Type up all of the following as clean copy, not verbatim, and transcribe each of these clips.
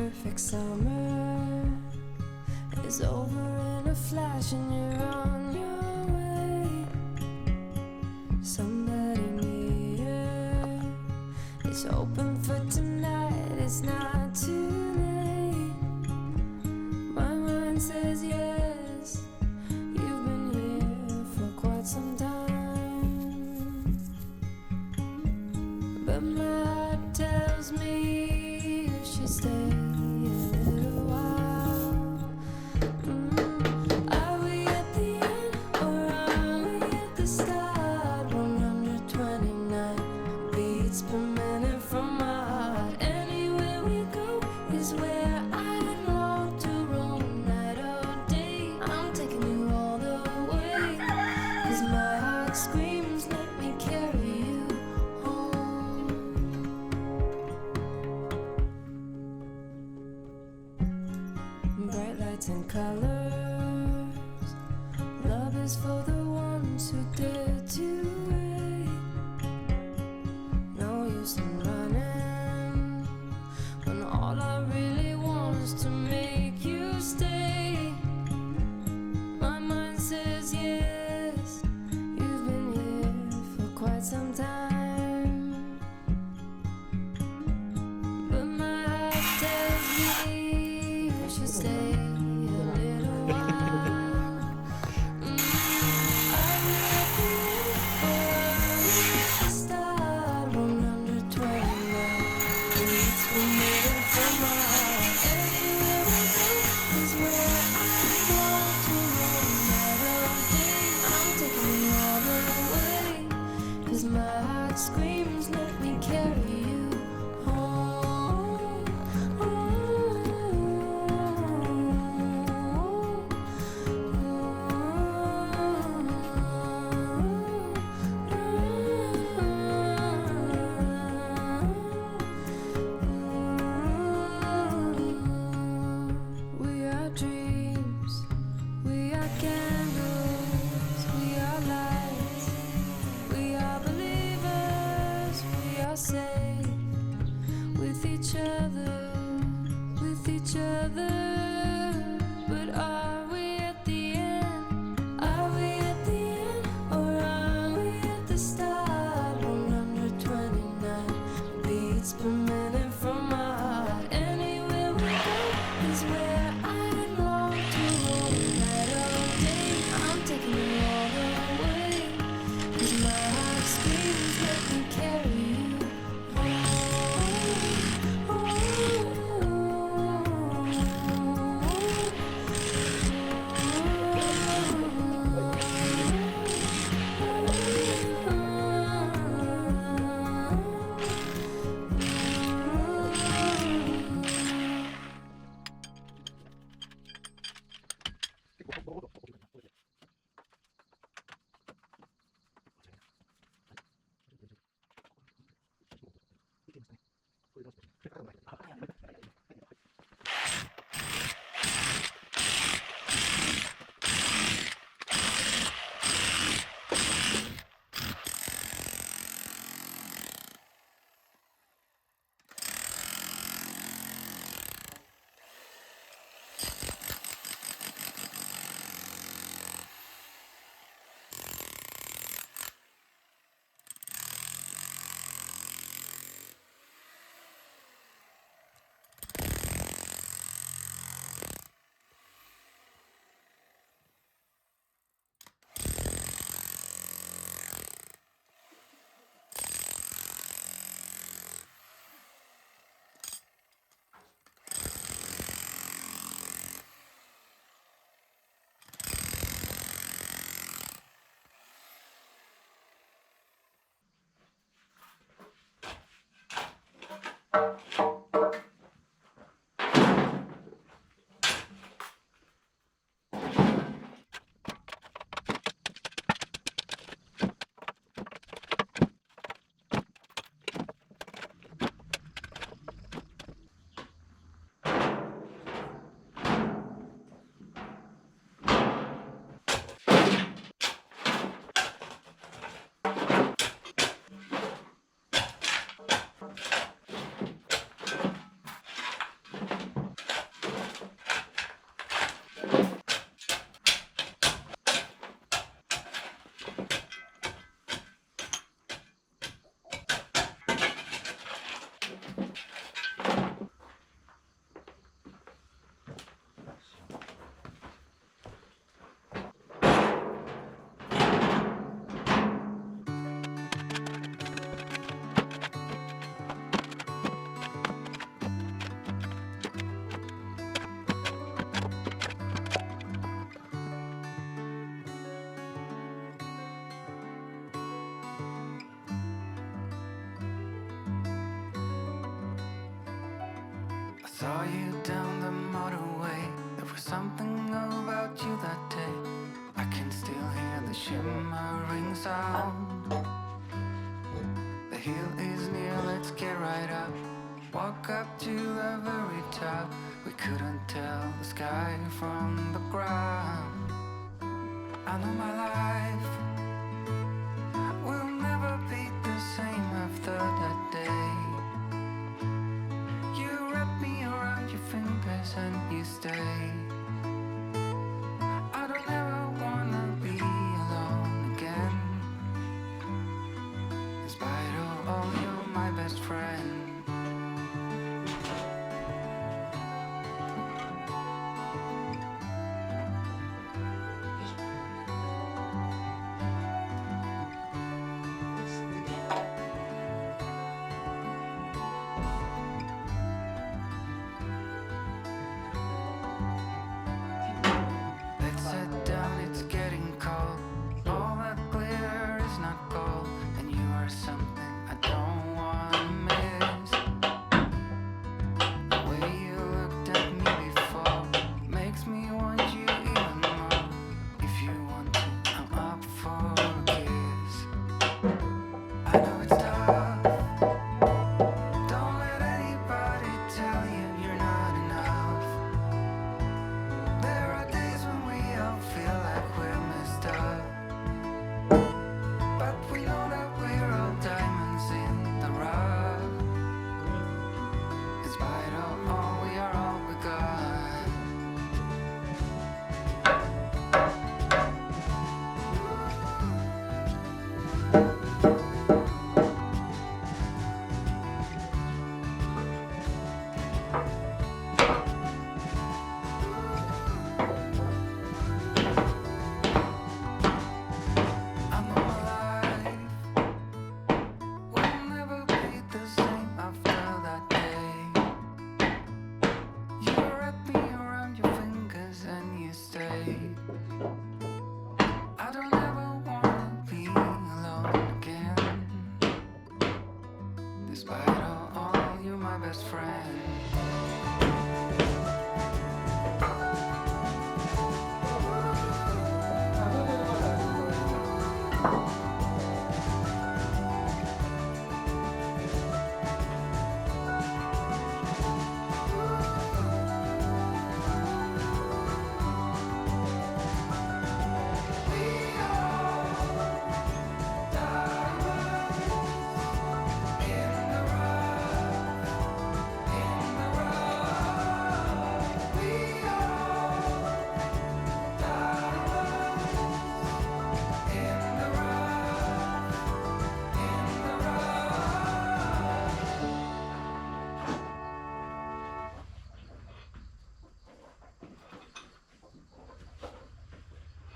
perfect summer is over in a flash and you're on your way. Somebody near is open for tonight. It's not too late. My mind says yes. You've been here for quite some time, but my heart tells me you should stay a little while. Are we at the end or are we at the start? 129 beats per minute from my heart. Anywhere we go is where I long to roam. Night or day, I'm taking you all the way. 'Cause my heart screams, let me carry you home. Bright lights and colors, love is for the ones who dare to wait. No use in running when all I really want is to make you stay. My mind says yes, you've been here for quite some time, but my heart tells me you should stay a little while. Are we at the end or are we at the start? 129 beats per minute from my heart. Anywhere we go is where I want to roam. Night or day, I'm taking you all the way. 'Cause my heart screams, let me carry you home. We are dreams, we are candles, we are lights, we are believers, we are safe with each other, with each other. But are we at the end? Are we at the end or are we at the start? 129 beats per minute from my heart. Anywhere we go is where I long to roam. Night or day, I'm taking you all the way. 'Cause my heart screams, let me carry you Saw you down the motorway. There was something about you that day. I can still hear the shimmering sound. The hill is near, let's get right up. Walk up to the very top. We couldn't tell the sky from the ground. I know my life will never be the same after that day. You wrap me around your fingers and you stay. I don't ever wanna be alone again. In spite of all, you're my best friend. Let's sit down, it's getting cold. All that glitter is not gold, and you are something I don't wanna miss. The way you looked at me before makes me want you even more. If you want to, I'm up for a kiss. I know it's tough. Don't let anybody tell you you're not enough. There are days when we all feel like we're messed up, but we know that we're all diamonds in the rough. In spite of all, we are all we got. I know my life will never be the same after that day. You wrap me around your fingers and you stay. I don't ever wanna be alone again. Despite all, you're my best friend.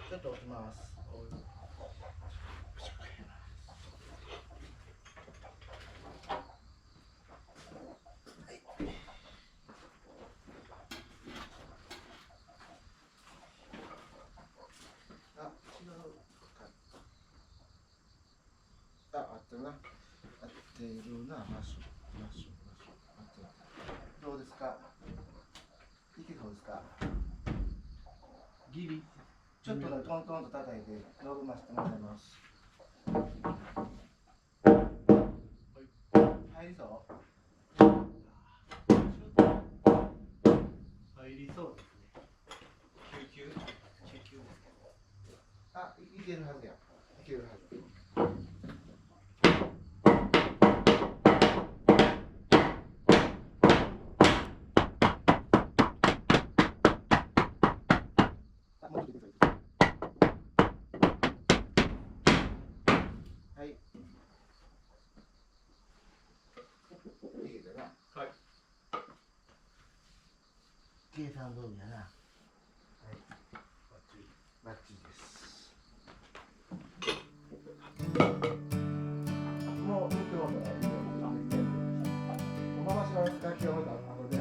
ちょっと押します。あ、違うか。あ、合ってるな。合っているな。マッシュ。合ってる。どうですか。息どうですか。ギリちょっとね、トントンと叩いて、伸びましてもらいます。入りそう。入りそうですね。救急ですけど。あ、いけるはずや。いけるはず。あ、もうちょっといけそう。はい。いけたな。はい。計算通りやな。はい。バッチリ。バッチリです。もう見てもらったらいいよ。回しの楽器を置いたら後で。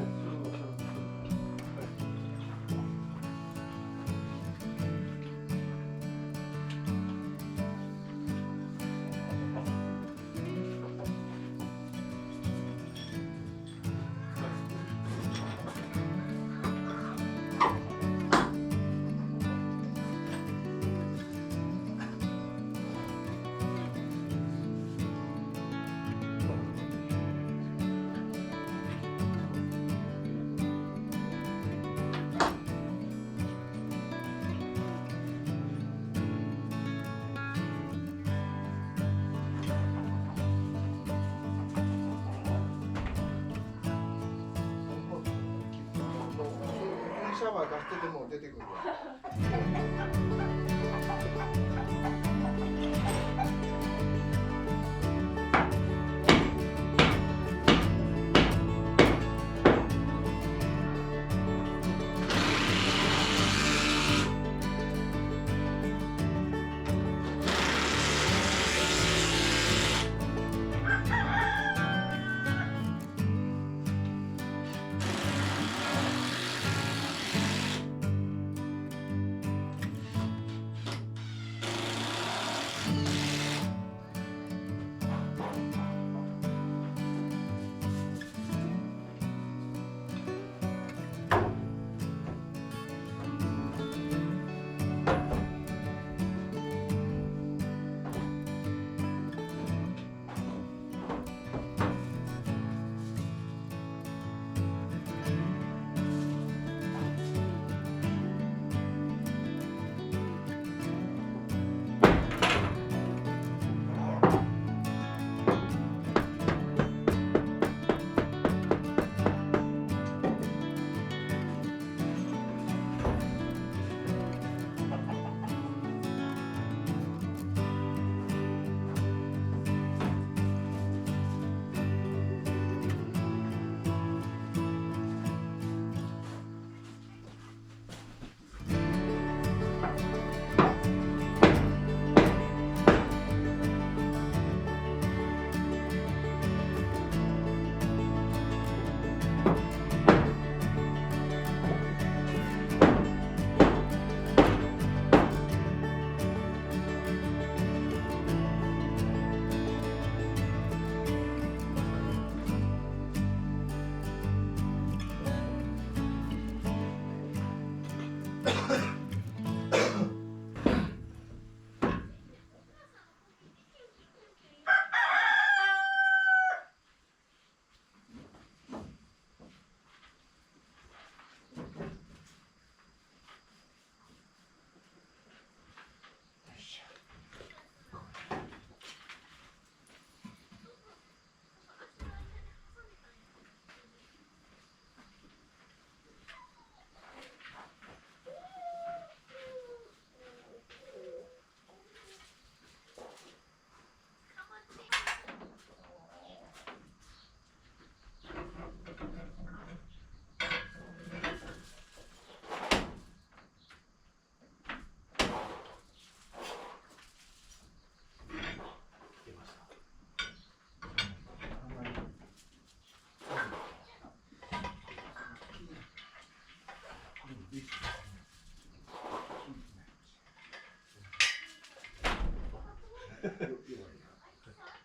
シャワー出してても出てくるわ。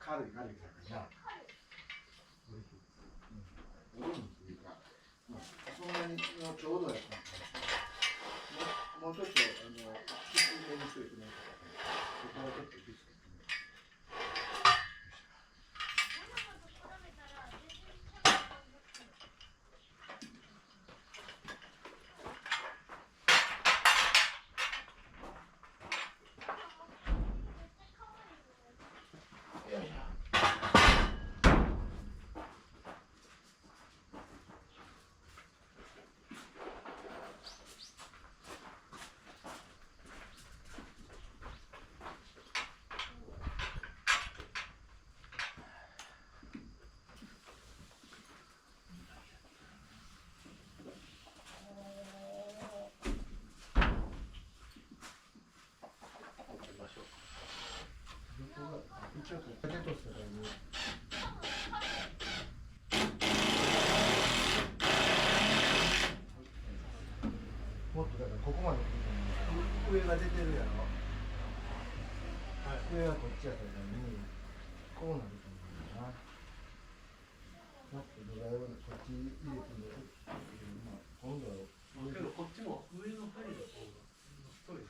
軽い軽いからな。俺にっていうか、そんなにちょうどやったんですよ。もうちょっときつめにしといてもらってここはちょっときつくて。ちょっとポテトスからにもっとだからここまで来ると上が出てるやろ、はい、上はこっちやからにこうなると思うんだな。もっと土台をこっち入れても今度はけどこっちも上の針の方が太い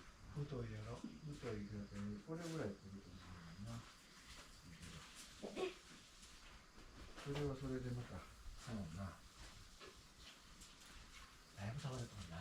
やろ、太いけどこれぐらい来ると思うんだな。それはそれでまたそうな、だいぶ触れたんな。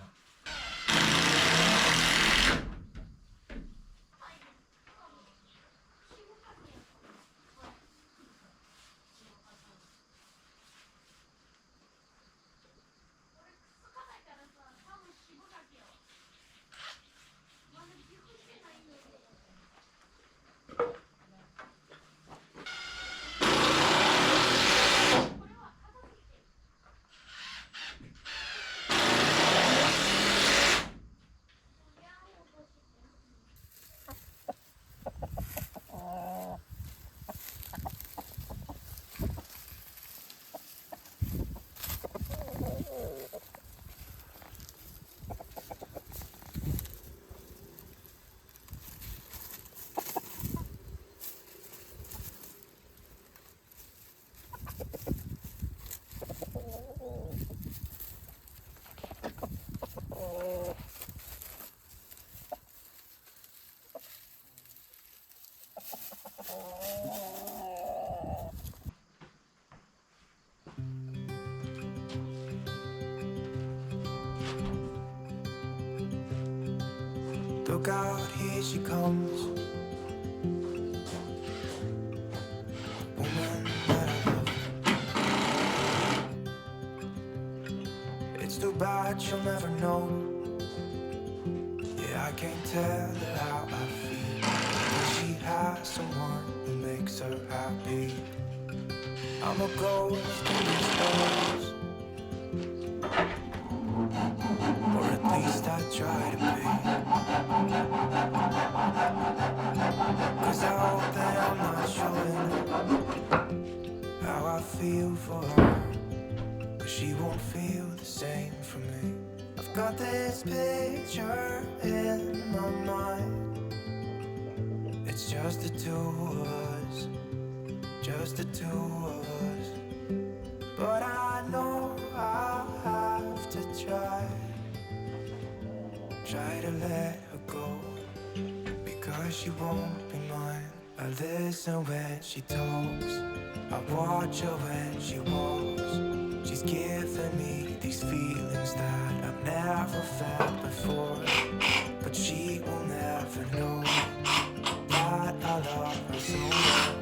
Look out, here she comes. Woman that I love. It's too bad she'll never know. Yeah, I can't tell her how I feel. But she has someone who makes her happy. I'm a ghost in these walls, or at least I try to be. 'Cause I hope that I'm not showing how I feel for her, 'cause she won't feel the same for me. I've got this picture in my mind. It's just the two of us, just the two of us. But I know I'll have to try to let her go, because she won't be mine. I listen when she talks, I watch her when she walks. She's giving me these feelings that I've never felt before. But she will never know that I love her so well.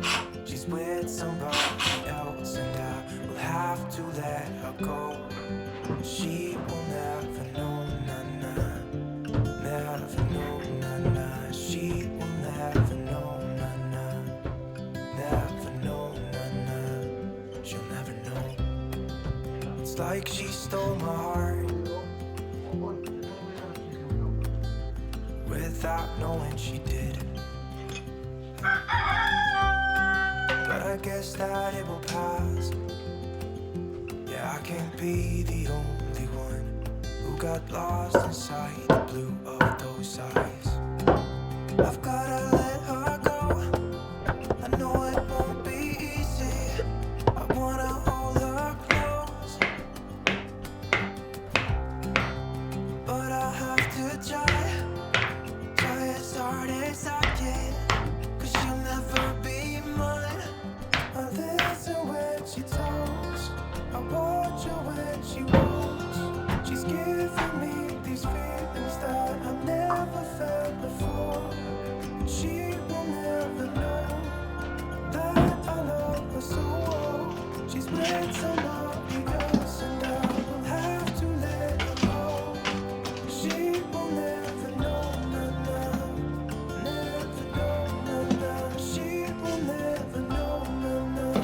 She's with somebody else and I will have to let her go. She will never know, nah-nah. Never know, nah-nah. She will never know, nah-nah. Never know, nah-nah. She'll never know. It's like she stole my heart without knowing she did. But I guess that it will pass. Yeah, I can't be the only one who got lost inside the blue of those eyes. I've gotta let her go. I know it won't be easy. I wanna hold her close, but I have to try as hard as I can, 'cause she'll never be mine. I listen when she talks, I watch her when she walks. She's giving me these feelings that I've never felt before. But she will never know that I love her so well. She's with somebody else and I will have to let her go. She will never know, nah-nah. Never know, nah-nah. She will never know, nah-nah.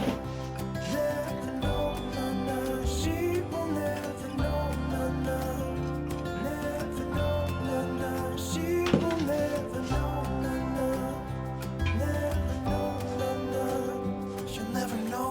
Never know, nah-nah. She will never know, nah-nah. Never know, nah-nah. She will never know, nah-nah. Never know, nah-nah. She'll never know.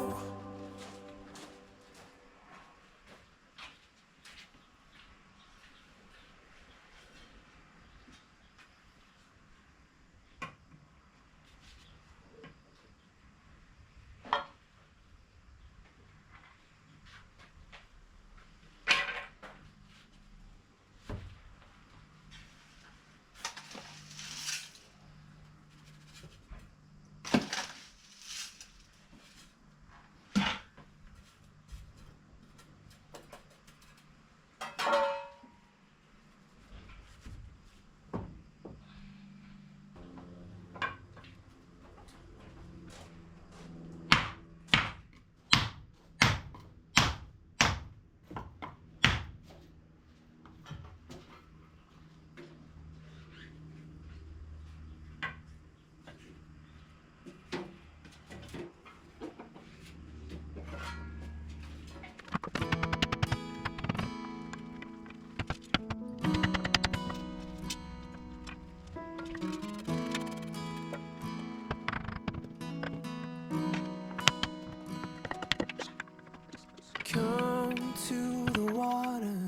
Come to the water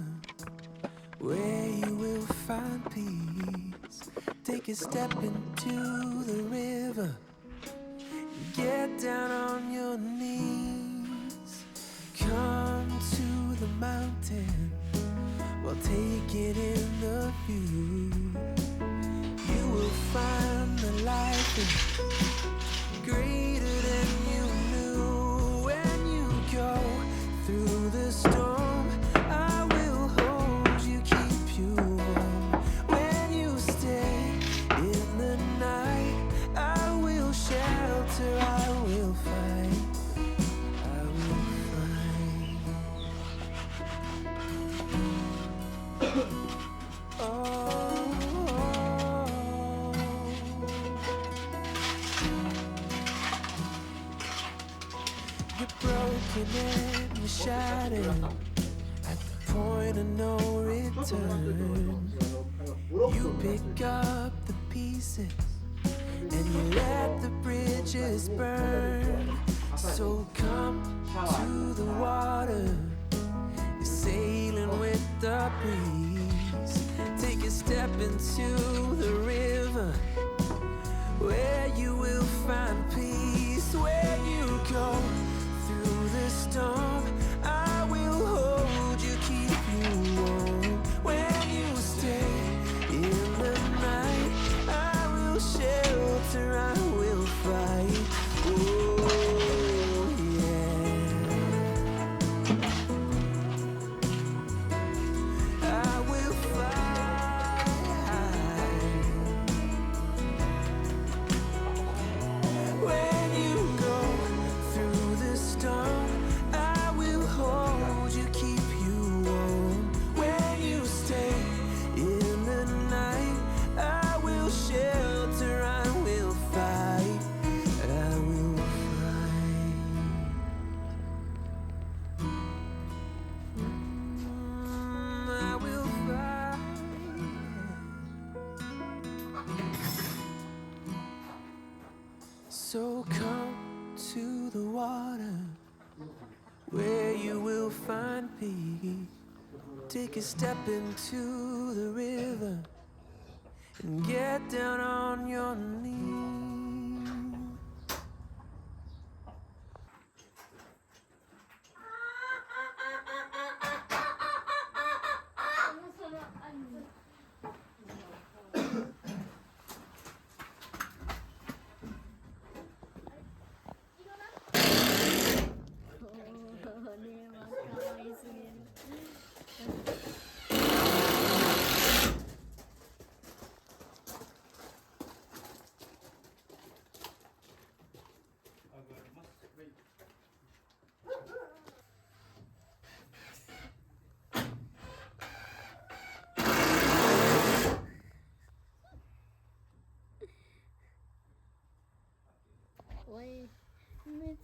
where you will find peace. Take a step into the river. Get down on your knees. Come to the mountain. Well, take it in the view. You will find the life is greater than you knew. When you go through the storm, I will hold you, keep you warm. When you stay You're broken and you're shattered at the point of no return. You pick up the pieces and you let the bridges burn. So come to the water, you're sailing with the breeze. Take a step into the river where you will find peace. Where you go through the storm, I will hold you, keep you warm. When you stay in the night, I will shelter, I will fight. Oh, yeah. I will fight. When you go through the storm, I will hold you, keep you warm. When you stay in the night, I will shelter, I will fight, I will fight. I will fight. So come to the water where you will find peace. Take a step into the river and get down on your knees. Ôi, mệt.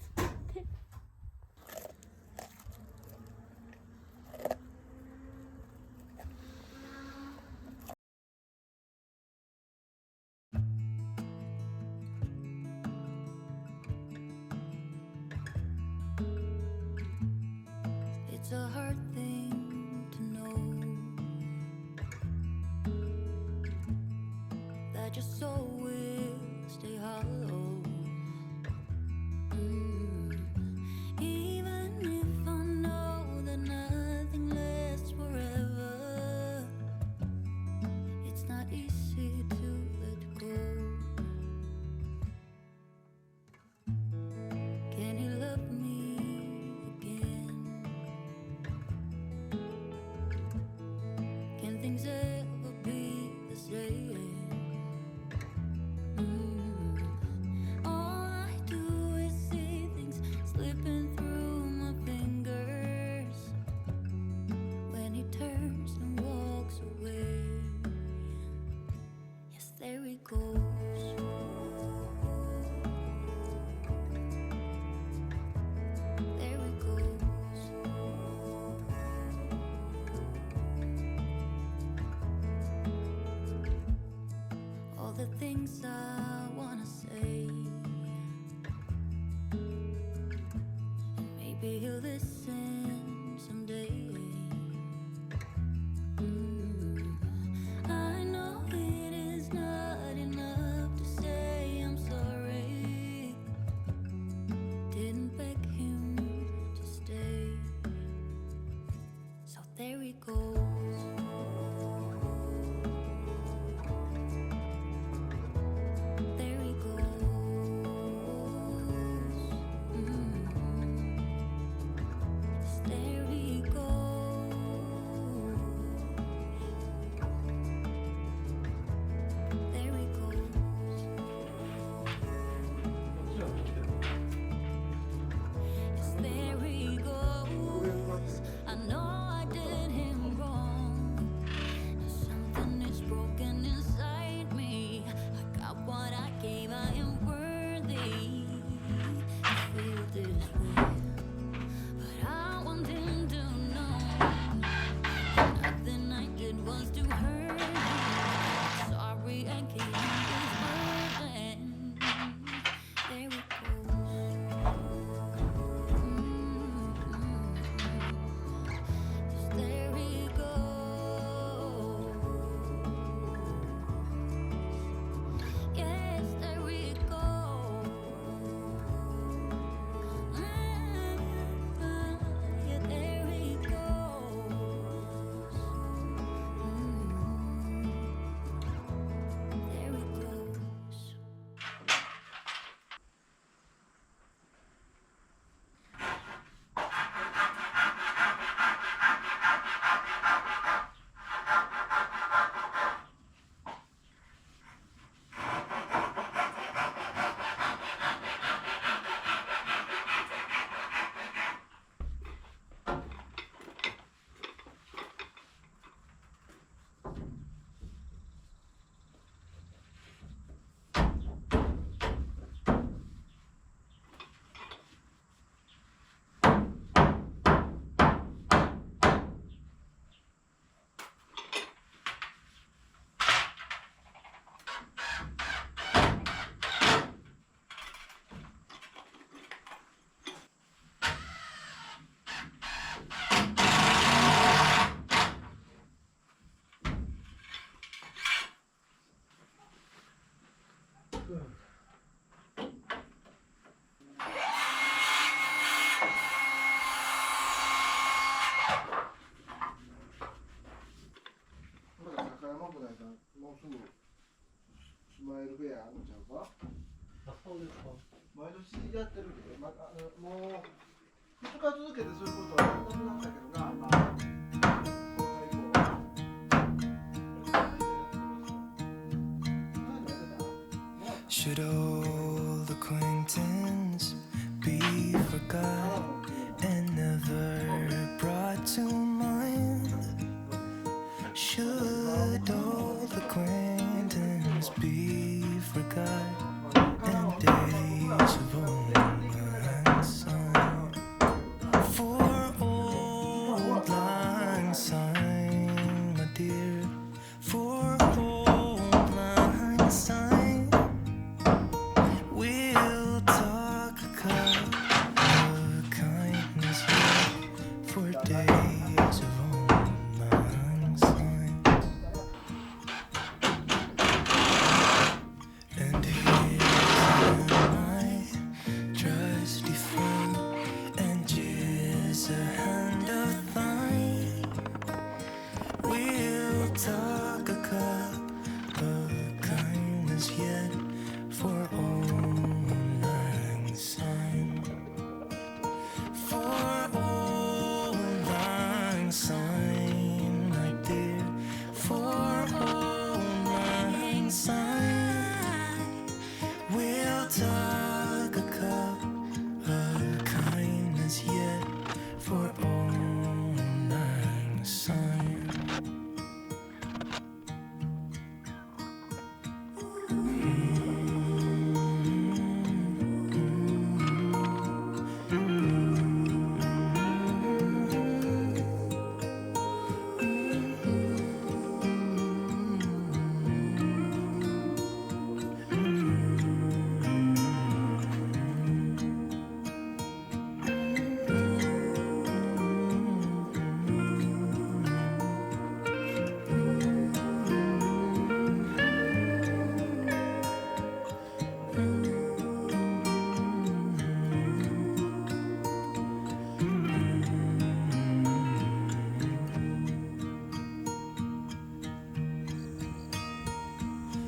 It's a hard thing to know that your soul will stay hollow. Even if I know that nothing lasts forever, it's not easy to let go. Can you love me again? Can things ever be the same? All I do is see things slipping through my fingers when he turns and walks away. Yes, there he goes. There he goes. All the things I wanna say, and maybe he'll listen someday. I know it is not enough to say I'm sorry. Didn't beg him to stay, so there he goes. There he goes. Yes, there he goes. There he goes. Yes, there he goes. I know I did him wrong. そうですか。毎年やってるけど、もう2日続けてそういうことはなくなったけどな、まあ、それ以降は。Should old acquaintance be forgot and never brought to mind? Should old acquaintance be forgot and days of old lang syne? For old lang syne, my dear, for old lang syne, we'll talk a cup of kindness for days of old lang syne. And here's my trusty friend, and 'tis a hand of thine. We'll talk a cup of kindness yet for old lang syne. For old lang syne, my dear, for old lang syne, we'll talk a cup of kindness yet for old lang syne.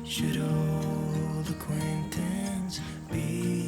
Should old acquaintance be